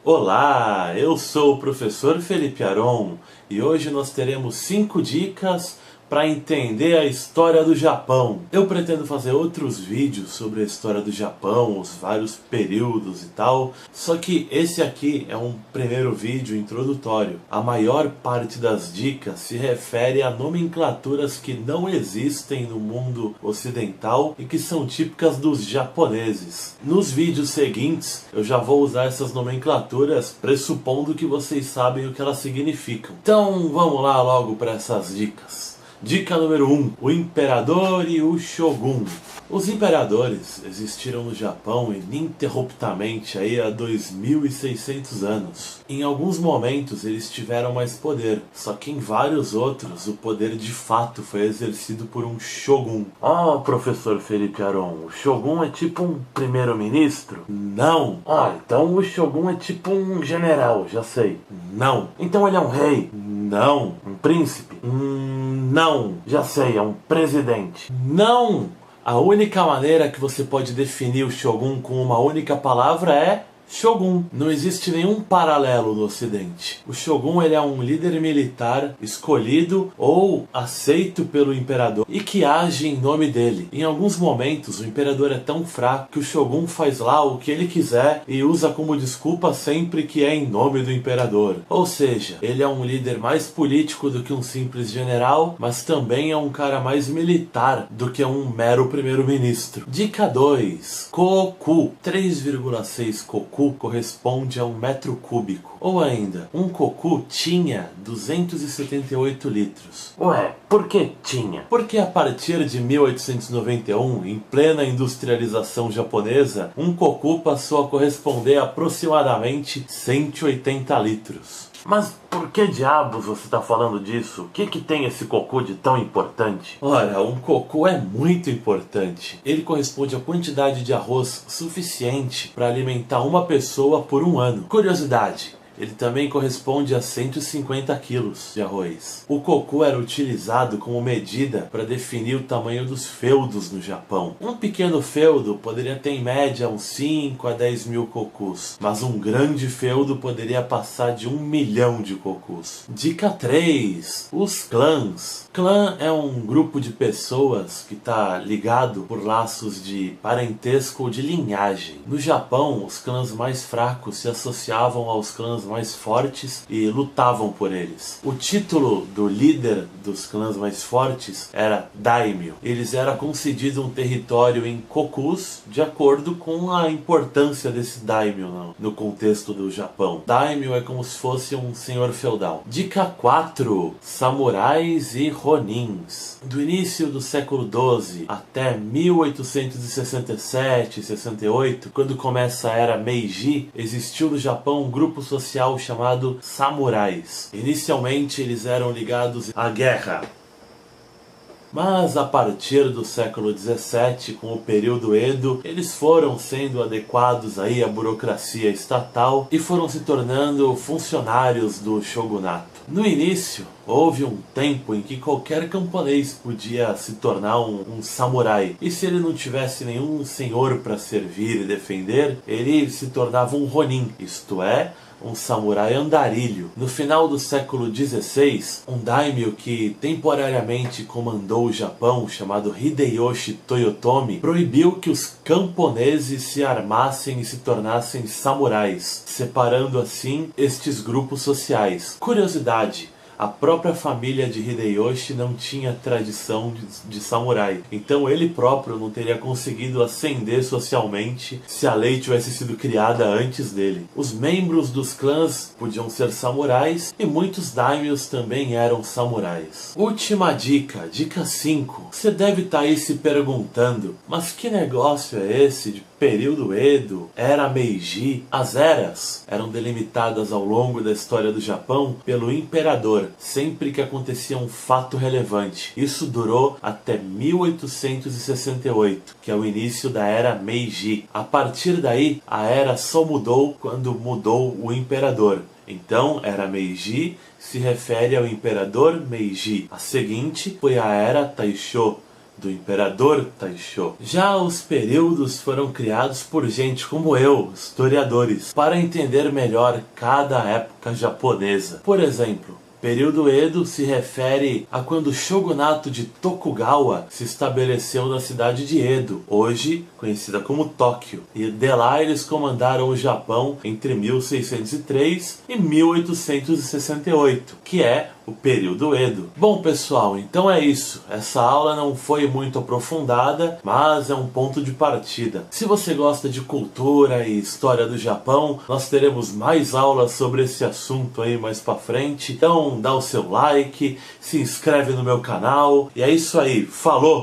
Olá, eu sou o professor Felipe Aron e hoje nós teremos 5 dicas para entender a história do Japão. Eu pretendo fazer outros vídeos sobre a história do Japão, os vários períodos e tal, só que esse aqui é um primeiro vídeo introdutório. A maior parte das dicas se refere a nomenclaturas que não existem no mundo ocidental e que são típicas dos japoneses. Nos vídeos seguintes eu já vou usar essas nomenclaturas pressupondo que vocês sabem o que elas significam. Então vamos lá logo para essas dicas. Dica número 1. O Imperador e o Shogun. Os imperadores existiram no Japão ininterruptamente aí há 2600 anos. Em alguns momentos eles tiveram mais poder, só que em vários outros o poder de fato foi exercido por um Shogun. Professor Felipe Aron, o Shogun é tipo um primeiro-ministro? Não. Então o Shogun é tipo um general, já sei. Não. Então ele é um rei? Não. Um príncipe? Não. Já sei, é um presidente. Não. A única maneira que você pode definir o Shogun com uma única palavra é Shogun. Não existe nenhum paralelo no ocidente. O Shogun ele é um líder militar escolhido ou aceito pelo imperador e que age em nome dele. Em alguns momentos o imperador é tão fraco que o Shogun faz lá o que ele quiser e usa como desculpa sempre que é em nome do imperador. Ou seja, ele é um líder mais político do que um simples general, mas também é um cara mais militar do que um mero primeiro-ministro. Dica 2. Koku. 3,6 koku corresponde a 1 metro cúbico. Ou ainda, um koku tinha 278 litros. Ué, por que tinha? Porque a partir de 1891, em plena industrialização japonesa, um koku passou a corresponder a aproximadamente 180 litros. Mas por que diabos você está falando disso? O que tem esse koku de tão importante? Ora, um koku é muito importante. Ele corresponde à quantidade de arroz suficiente para alimentar uma pessoa por um ano. Curiosidade. Ele também corresponde a 150 quilos de arroz. O koku era utilizado como medida para definir o tamanho dos feudos no Japão. Um pequeno feudo poderia ter em média uns 5 a 10 mil kokus, mas um grande feudo poderia passar de 1 milhão de kokus. Dica 3. Os clãs. Clã é um grupo de pessoas que está ligado por laços de parentesco ou de linhagem. No Japão, os clãs mais fracos se associavam aos clãs mais fortes e lutavam por eles. O título do líder dos clãs mais fortes era Daimyo. Eles era concedido um território em kokus de acordo com a importância desse Daimyo no contexto do Japão. Daimyo é como se fosse um senhor feudal. Dica 4. Samurais e ronins. Do início do século XII até 1867 e 68, quando começa a era Meiji, existiu no Japão um grupo social chamado samurais. Inicialmente eles eram ligados à guerra. Mas a partir do século XVII, com o período Edo, eles foram sendo adequados aí à burocracia estatal e foram se tornando funcionários do shogunato. No início, houve um tempo em que qualquer camponês podia se tornar um samurai. E se ele não tivesse nenhum senhor para servir e defender, ele se tornava um ronin, isto é, um samurai andarilho. No final do século XVI, um daimyo que temporariamente comandou o Japão, chamado Hideyoshi Toyotomi, proibiu que os camponeses se armassem e se tornassem samurais, separando assim estes grupos sociais. Curiosidade: a própria família de Hideyoshi não tinha tradição de samurai. Então ele próprio não teria conseguido ascender socialmente se a lei tivesse sido criada antes dele. Os membros dos clãs podiam ser samurais e muitos daimyos também eram samurais. Última dica, dica 5. Você deve estar aí se perguntando, mas que negócio é esse de período Edo, era Meiji? As eras eram delimitadas ao longo da história do Japão pelo imperador, sempre que acontecia um fato relevante. Isso durou até 1868, que é o início da era Meiji. A partir daí, a era só mudou quando mudou o imperador. Então, era Meiji se refere ao imperador Meiji. A seguinte foi a era Taisho, do Imperador Taisho. Já os períodos foram criados por gente como eu, historiadores, para entender melhor cada época japonesa. Por exemplo, período Edo se refere a quando o shogunato de Tokugawa se estabeleceu na cidade de Edo, hoje conhecida como Tóquio, e de lá eles comandaram o Japão entre 1603 e 1868, que é o período Edo. Bom pessoal, então é isso. Essa aula não foi muito aprofundada, mas é um ponto de partida. Se você gosta de cultura e história do Japão, nós teremos mais aulas sobre esse assunto aí mais pra frente. Então dá o seu like, se inscreve no meu canal, e é isso aí. Falou!